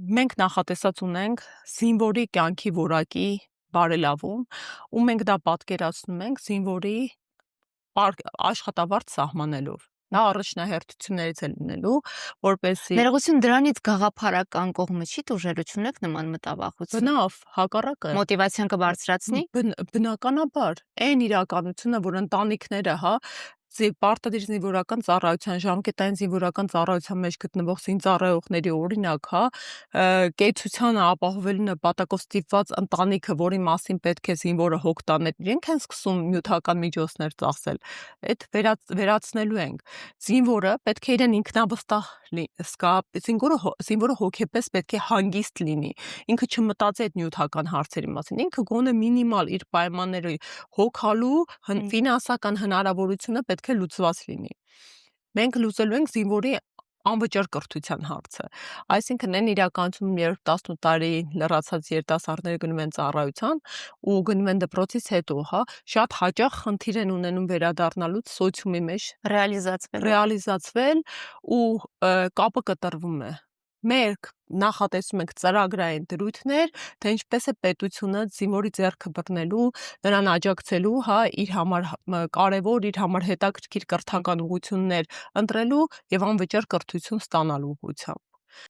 Մենք նախատեսած ունենք զինվորի կյանքի որակի բարելավում, ու մենք դա պատկերացնում ենք զինվորի աշխատավարձ սահմանելով։ Դա առաջնահերթություններից է լինելու, որպեսզի Ներողություն, դրանից գաղափարական կողմը չի տուժելու, չունեք նման մտավախություն։ բնավ, հակառակը, Մոտիվացիան կբարձրացնի։ բնականաբար, այն իրականությունը, որ ընտանիքները, պարտադիր զինվորական ծառայության, ժամկետային զինվորական ծառայության մեջ գտնվող զինծառայողների օրինակ, կեցությանը ապահովելու նպատակով ստիպված ընտանիքը, որի մասին պետք է զինվորը հոգ տաներ, իրենք են սկսում նյութական միջոցներ ծախսել, այդ վերացնելու ենք։ Զինվորը պետք է իրեն ինքնավստահ զգա, զինվորը հոգեպես պետք է հանգիստ լինի, ինքը չմտածի այդ նյութական հարցերի մասին, ինքը գոնե մինիմալ իր պայմանները հոգալու ֆինանսական հնարավորությունը պետք է լուծված լինի։ Մենք լուծելու ենք զինվորի անվճար կրթության հարցը, այսինքն այն իրականությունում, երբ 18 տարի լրացած երիտասարդները գնում են ծառայության ու գնում են դպրոցից հետո, շատ հաճախ խնդիր են ունենում վերադառնալուց սոցիումի մեջ ռեալիզացվել ու կապը կտրվում է։ Մենք նախատեսում ենք ծրագրային դրույթներ, թե ինչպես է պետությունը զինվորի ձեռքը բռնելու, նրան աջակցելու, իր համար կարևոր, իր համար հետաքրքիր կրթական ուղղություններ ընտրելու եւ անվճար կրթություն ստանալու ուղղությամբ։